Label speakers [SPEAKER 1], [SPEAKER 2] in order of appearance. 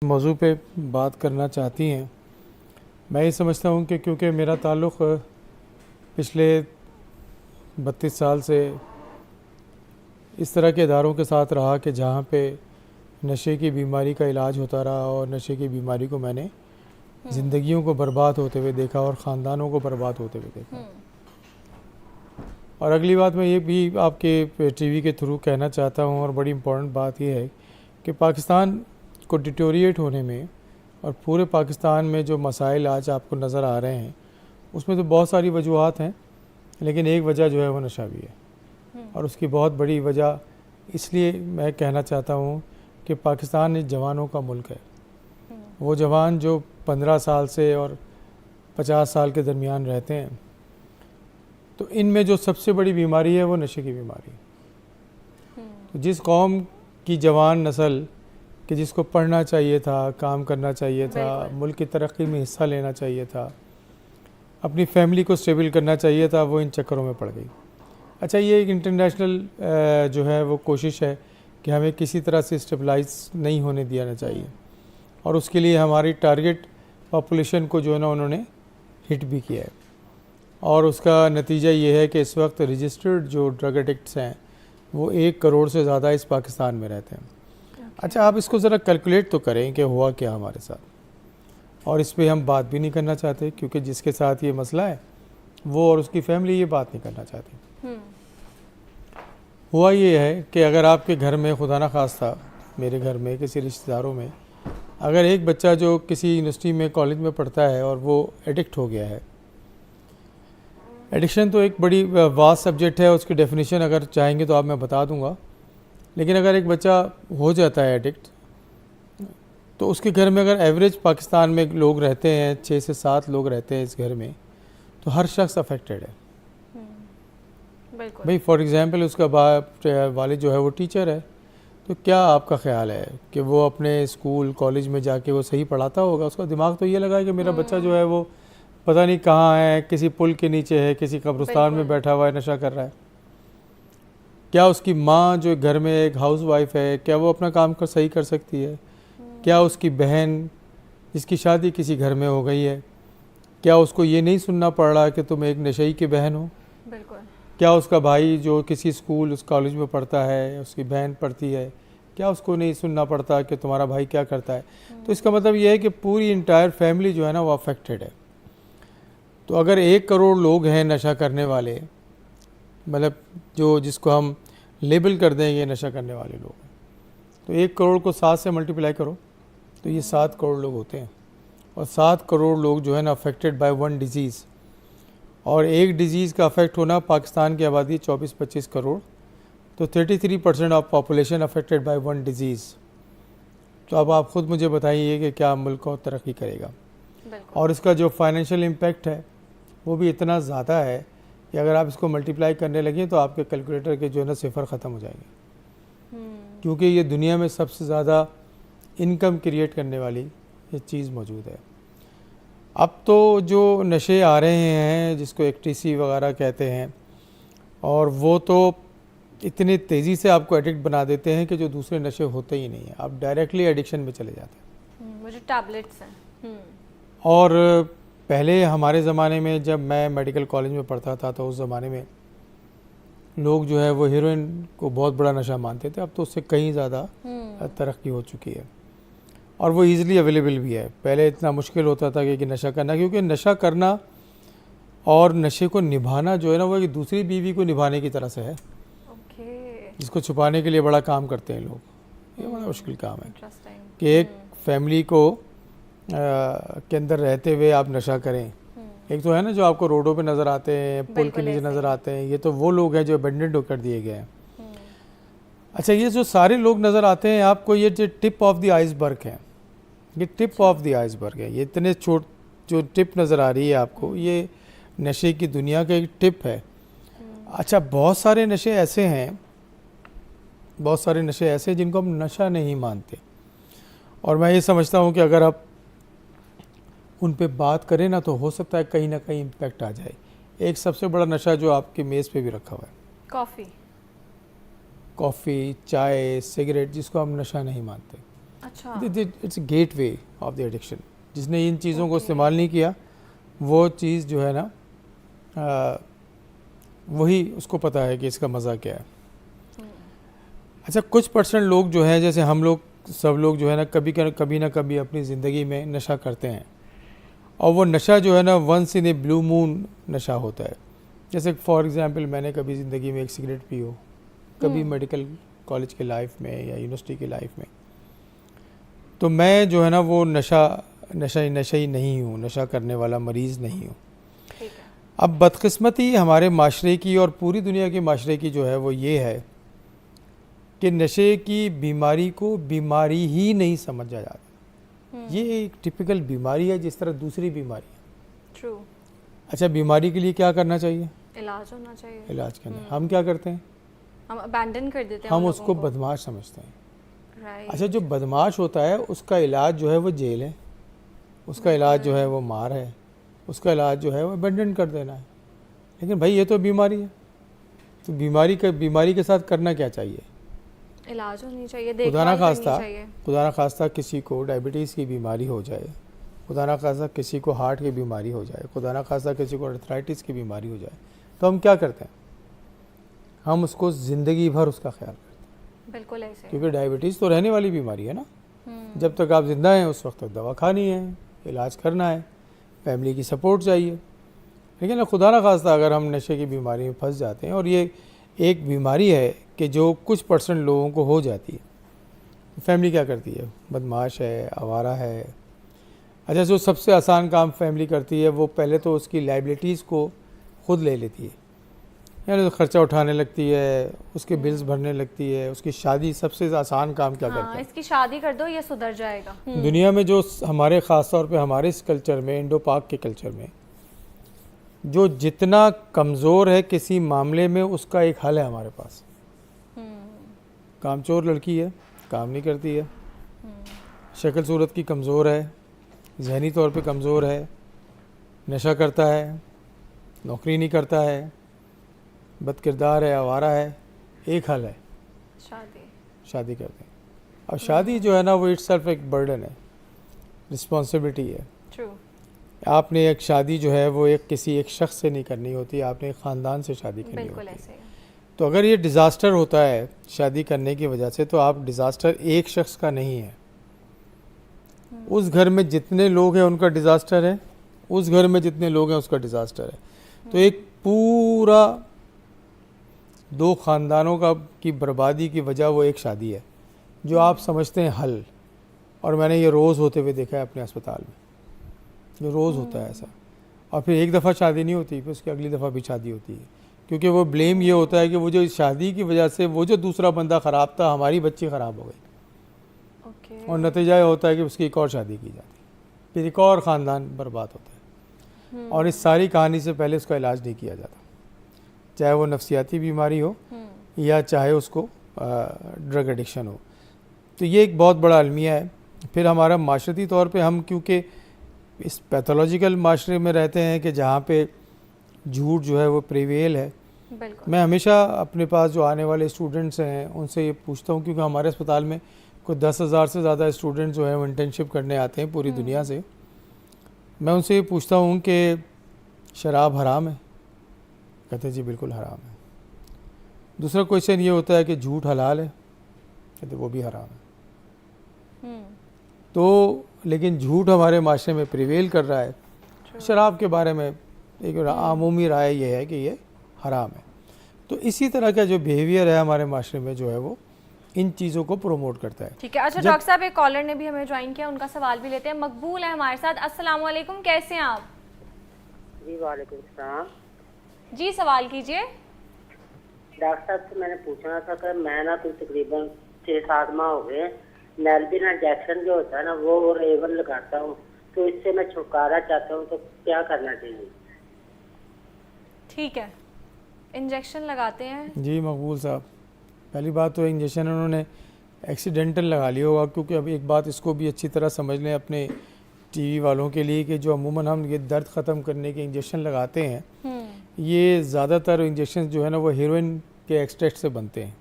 [SPEAKER 1] मौजू पे बात करना चाहती हैं। मैं ये समझता हूँ कि क्योंकि मेरा ताल्लुक़ पिछले 32 साल से इस तरह के इदारों के साथ रहा कि जहाँ पे नशे की बीमारी का इलाज होता रहा और नशे की बीमारी को मैंने ज़िंदगियों को बर्बाद होते हुए देखा और ख़ानदानों को बर्बाद होते हुए देखा। और अगली बात मैं ये भी आपके टीवी के थ्रू कहना चाहता हूँ, और बड़ी इम्पोर्टेंट बात यह है कि पाकिस्तान को डिटोरिएट होने में और पूरे पाकिस्तान में जो मसाइल आज आपको नज़र आ रहे हैं उसमें तो बहुत सारी वजूहात हैं, लेकिन एक वजह जो है वो नशा भी है। और उसकी बहुत बड़ी वजह इसलिए मैं कहना चाहता हूँ कि पाकिस्तान एक जवानों का मुल्क है। वो जवान जो 15 साल से और 50 साल के दरमियान रहते हैं, तो इनमें जो सबसे बड़ी बीमारी है वो नशे की बीमारी है। तो जिस कौम की जवान नस्ल कि जिसको पढ़ना चाहिए था, काम करना चाहिए था, मुल्क की तरक्की में हिस्सा लेना चाहिए था, अपनी फैमिली को स्टेबल करना चाहिए था, वो इन चक्करों में पड़ गई। अच्छा, ये एक इंटरनेशनल जो है वो कोशिश है कि हमें किसी तरह से स्टेबलाइज नहीं होने दिया चाहिए, और उसके लिए हमारी टारगेट पॉपुलेशन को जो है ना उन्होंने हिट भी किया है। और उसका नतीजा ये है कि इस वक्त रजिस्टर्ड जो ड्रग एडिक्ट्स हैं वो 1 करोड़ से ज़्यादा इस पाकिस्तान में रहते हैं। अच्छा, आप इसको ज़रा कैलकुलेट तो करें कि हुआ क्या हमारे साथ, और इस पे हम बात भी नहीं करना चाहते क्योंकि जिसके साथ ये मसला है वो और उसकी फैमिली ये बात नहीं करना चाहती। हुआ ये है कि अगर आपके घर में खुदा ना खास्ता मेरे घर में किसी रिश्तेदारों में अगर एक बच्चा जो किसी यूनिवर्सिटी में कॉलेज में पढ़ता है और वो एडिक्ट हो गया है, एडिक्शन तो एक बड़ी वास्ट सब्जेक्ट है, उसकी डेफिनेशन अगर चाहेंगे तो आप मैं बता दूंगा, लेकिन अगर एक बच्चा हो जाता है एडिक्ट तो उसके घर में अगर एवरेज पाकिस्तान में लोग रहते हैं 6 से 7 लोग रहते हैं इस घर में, तो हर शख्स अफेक्टेड है। भाई फॉर एग्ज़ाम्पल उसका बाप वालिद जो है वो टीचर है, तो क्या आपका ख्याल है कि वो अपने स्कूल कॉलेज में जाके वो सही पढ़ाता होगा? उसका दिमाग तो ये लगा है कि मेरा बच्चा जो है वो पता नहीं कहाँ है, किसी पुल के नीचे है, किसी कब्रिस्तान में बैठा हुआ है, नशा कर रहा है। क्या उसकी माँ जो घर में एक हाउस वाइफ है, क्या वो अपना काम सही कर सकती है? क्या उसकी बहन जिसकी शादी किसी घर में हो गई है, क्या उसको ये नहीं सुनना पड़ रहा कि तुम एक नशई की बहन हो?
[SPEAKER 2] बिल्कुल।
[SPEAKER 1] क्या उसका भाई जो किसी स्कूल उस कॉलेज में पढ़ता है, उसकी बहन पढ़ती है, क्या उसको नहीं सुनना पड़ता कि तुम्हारा भाई क्या करता है? तो इसका मतलब ये है कि पूरी इंटायर फैमिली जो है ना वो अफेक्टेड है। तो अगर 1 करोड़ लोग हैं नशा करने वाले, मतलब जो जिसको हम लेबल कर दें ये नशा करने वाले लोग, तो 1 करोड़ को 7 से मल्टीप्लाई करो तो ये 7 करोड़ लोग होते हैं। और 7 करोड़ लोग जो है ना अफेक्टेड बाय वन डिज़ीज़, और एक डिज़ीज़ का अफेक्ट होना, पाकिस्तान की आबादी 24-25 करोड़, तो 33% of population affected by one disease. तो अब आप ख़ुद मुझे बताइए कि क्या मुल्क को तरक्की करेगा? और इसका जो फाइनेंशियल इम्पेक्ट है वो भी इतना ज़्यादा है कि अगर आप इसको मल्टीप्लाई करने लगे तो आपके कैलकुलेटर के जो है ना सिफर ख़त्म हो जाएंगे, क्योंकि ये दुनिया में सबसे ज़्यादा इनकम क्रिएट करने वाली ये चीज़ मौजूद है। अब तो जो नशे आ रहे हैं जिसको एक्टीसी वगैरह कहते हैं, और वो तो इतनी तेज़ी से आपको एडिक्ट बना देते हैं कि जो दूसरे नशे होते ही नहीं हैं, आप डायरेक्टली एडिक्शन में चले जाते हैं।
[SPEAKER 2] वो जो टैबलेट्स हैं।
[SPEAKER 1] और पहले हमारे ज़माने में जब मैं मेडिकल कॉलेज में पढ़ता था तो उस ज़माने में लोग जो है वो हीरोइन को बहुत बड़ा नशा मानते थे। अब तो उससे कहीं ज़्यादा तरक्की हो चुकी है और वो ईज़िली अवेलेबल भी है। पहले इतना मुश्किल होता था कि नशा करना, क्योंकि नशा करना और नशे को निभाना जो है ना वो एक दूसरी बीवी को निभाने की तरह से है, जिसको छुपाने के लिए बड़ा काम करते हैं लोग। ये बड़ा मुश्किल काम है कि एक फैमिली को के अंदर रहते हुए आप नशा करें। एक तो है ना जो आपको रोडों पे नज़र आते हैं, पुल के नीचे नज़र आते हैं, ये तो वो लोग हैं जो अबेंडन कर दिए गए हैं। अच्छा, ये जो सारे लोग नज़र आते हैं आपको, ये जो टिप ऑफ द आइसबर्ग है, ये टिप ऑफ द आइसबर्ग है। ये इतने जो टिप नज़र आ रही है आपको, ये नशे की दुनिया का एक टिप है। अच्छा, बहुत सारे नशे ऐसे हैं, बहुत सारे नशे ऐसे हैं जिनको हम नशा नहीं मानते, और मैं ये समझता हूँ कि अगर आप उन पे बात करें ना तो हो सकता है कहीं ना कहीं इम्पैक्ट आ जाए। एक सबसे बड़ा नशा जो आपके मेज़ पे भी रखा हुआ है, कॉफ़ी, चाय, सिगरेट, जिसको हम नशा नहीं मानते।
[SPEAKER 2] अच्छा,
[SPEAKER 1] it's get way of the addiction. जिसने इन चीज़ों को इस्तेमाल नहीं किया वो चीज़ जो है ना वही उसको पता है कि इसका मज़ा क्या है। अच्छा, कुछ परसेंट लोग जो हैं, जैसे हम लोग सब लोग जो है ना कभी ना कभी अपनी ज़िंदगी में नशा करते हैं, और वो नशा जो है ना once in a blue moon नशा होता है। जैसे फॉर एग्ज़ाम्पल मैंने कभी ज़िंदगी में एक सिगरेट पी हो, कभी मेडिकल कॉलेज के लाइफ में या यूनिवर्सिटी की लाइफ में, तो मैं जो है ना वो नशा ही नहीं हूँ, नशा करने वाला मरीज़ नहीं हूँ।
[SPEAKER 2] ठीक है।
[SPEAKER 1] अब बदकिस्मती हमारे माशरे की और पूरी दुनिया के माशरे की जो है वो ये है कि नशे की बीमारी को बीमारी ही नहीं समझा जाता। ये एक टिपिकल बीमारी है जिस तरह दूसरी बीमारी है।
[SPEAKER 2] ट्रू।
[SPEAKER 1] अच्छा, बीमारी के लिए क्या करना चाहिए?
[SPEAKER 2] इलाज होना चाहिए।
[SPEAKER 1] इलाज करना। हम क्या करते हैं?
[SPEAKER 2] हम अबैंडन कर देते हैं
[SPEAKER 1] हम
[SPEAKER 2] उन
[SPEAKER 1] उसको
[SPEAKER 2] लोगों को।
[SPEAKER 1] बदमाश समझते हैं।
[SPEAKER 2] राइट।
[SPEAKER 1] अच्छा, जो बदमाश होता है उसका इलाज जो है वो जेल है, उसका इलाज जो है वो मार है, उसका इलाज जो है वो अबैंडन कर देना है। लेकिन भाई ये तो बीमारी है, तो बीमारी के साथ करना क्या चाहिए?
[SPEAKER 2] इलाज होनी चाहिए,
[SPEAKER 1] खुदा ना
[SPEAKER 2] देखभाल करनी
[SPEAKER 1] खास्ता
[SPEAKER 2] चाहिए।
[SPEAKER 1] खुदा ना खास्ता किसी को डायबिटीज़ की बीमारी हो जाए, खुदा ना खास्ता किसी को हार्ट की बीमारी हो जाए, खुदा ना खास्ता किसी को अर्थराइटिस की बीमारी हो जाए, तो हम क्या करते हैं? हम उसको ज़िंदगी भर उसका ख्याल करते हैं,
[SPEAKER 2] बिल्कुल ऐसे।
[SPEAKER 1] क्योंकि डायबिटीज़ तो रहने वाली बीमारी है ना। जब तक आप ज़िंदा हैं उस वक्त तक दवा खानी है, इलाज करना है, फैमिली की सपोर्ट चाहिए। लेकिन खुदा ना खास्ता अगर हम नशे की बीमारी में फंस जाते हैं, और ये एक बीमारी है कि जो कुछ परसेंट लोगों को हो जाती है, तो फैमिली क्या करती है? बदमाश है, आवारा है। अच्छा, जो सबसे आसान काम फैमिली करती है वो पहले तो उसकी लाइबिलिटीज़ को खुद ले लेती है, यानी तो खर्चा उठाने लगती है, उसके बिल्स भरने लगती है, उसकी शादी। सबसे आसान काम क्या
[SPEAKER 2] हाँ,
[SPEAKER 1] करते हैं?
[SPEAKER 2] इसकी शादी कर दो, ये सुधर जाएगा।
[SPEAKER 1] दुनिया में जो हमारे ख़ास तौर पे हमारे इस कल्चर में, इंडो पाक के कल्चर में, जो जितना कमज़ोर है किसी मामले में उसका एक हल है हमारे पास। कामचोर लड़की है, काम नहीं करती है, शक्ल सूरत की कमज़ोर है, जहनी तौर पे कमज़ोर है, नशा करता है, नौकरी नहीं करता है, बदकिरदार है, आवारा है, एक हल है, शादी कर दें। और शादी जो है ना वो इट्सेल्फ एक बर्डन है, रिस्पॉन्सिबिलिटी है।
[SPEAKER 2] ट्रू।
[SPEAKER 1] आपने एक शादी जो है वो किसी एक शख्स से नहीं करनी होती, आपने एक ख़ानदान से शादी करनी
[SPEAKER 2] बिल्कुल
[SPEAKER 1] होती
[SPEAKER 2] ऐसे
[SPEAKER 1] है।
[SPEAKER 2] ही।
[SPEAKER 1] तो अगर ये डिज़ास्टर होता है शादी करने की वजह से, तो आप डिज़ास्टर एक शख्स का नहीं है, उस घर में जितने लोग हैं उनका डिज़ास्टर है, उस घर में जितने लोग हैं उसका डिज़ास्टर है। तो एक पूरा 2 ख़ानदानों की बर्बादी की वजह वो एक शादी है, जो आप समझते हैं हल। और मैंने ये रोज़ होते हुए देखा है अपने अस्पताल में, जो रोज़ होता है ऐसा। और फिर एक दफ़ा शादी नहीं होती, फिर उसकी अगली दफ़ा भी शादी होती है, क्योंकि वो ब्लेम ये होता है कि वो जो शादी की वजह से वो जो दूसरा बंदा ख़राब था, हमारी बच्ची ख़राब हो गई। और नतीजा ये होता है कि उसकी एक और शादी की जाती है, फिर एक और ख़ानदान बर्बाद होता है। और इस सारी कहानी से पहले उसका इलाज नहीं किया जाता, चाहे वो नफसियाती बीमारी हो या चाहे उसको ड्रग एडिक्शन हो। तो ये एक बहुत बड़ा अलमिया है। फिर हमारा माशरती तौर पे हम क्योंकि इस पैथोलॉजिकल माशरे में रहते हैं कि जहाँ पे झूठ जो है वो प्रिवेल है। मैं हमेशा अपने पास जो आने वाले स्टूडेंट्स हैं उनसे ये पूछता हूँ, क्योंकि हमारे अस्पताल में कोई 10,000 से ज़्यादा स्टूडेंट जो हैं वो इंटर्नशिप करने आते हैं पूरी दुनिया से। मैं उनसे ये पूछता हूँ कि शराब हराम है? कहते जी बिल्कुल हराम है। दूसरा क्वेश्चन ये होता है कि झूठ हलाल है? कहते वो भी हराम है। तो लेकिन झूठ हमारे माशरे में प्रिवेल कर रहा है। शराब के बारे में एक आमूमी राय ये है कि ये हराम है। तो इसी तरह का जो बिहेवियर है हमारे माशरे में जो है वो इन चीज़ों को प्रमोट करता है।
[SPEAKER 2] ठीक है। अच्छा डॉक्टर साहब, एक कॉलर ने भी हमें ज्वाइन किया, उनका सवाल भी लेते हैं। मकबूल है हमारे साथ। अस्सलाम वालेकुम, कैसे हैं आप?
[SPEAKER 3] जी वालेकुम सलाम।
[SPEAKER 2] जी सवाल कीजिए।
[SPEAKER 3] डॉक्टर साहब से मैंने पूछना था कि मैं ना तो तकरीबन 6-7 माह हो गए नेल्बिन इंजेक्शन जो होता है ना वो और एवन लगाता हूँ, तो इससे मैं छुटकारा चाहता हूँ, तो क्या करना चाहिए?
[SPEAKER 2] ठीक है, इंजेक्शन लगाते हैं।
[SPEAKER 1] जी मकबूल साहब, पहली बात तो इंजेक्शन उन्होंने एक्सीडेंटल लगा लिया होगा, क्योंकि अब एक बात इसको भी अच्छी तरह समझ लें अपने टीवी वालों के लिए कि जो अमूमन हम ये दर्द ख़त्म करने के इंजेक्शन लगाते हैं, ये ज़्यादातर इंजेक्शन जो है ना वो हीरोइन के एक्सट्रैक्ट से बनते हैं।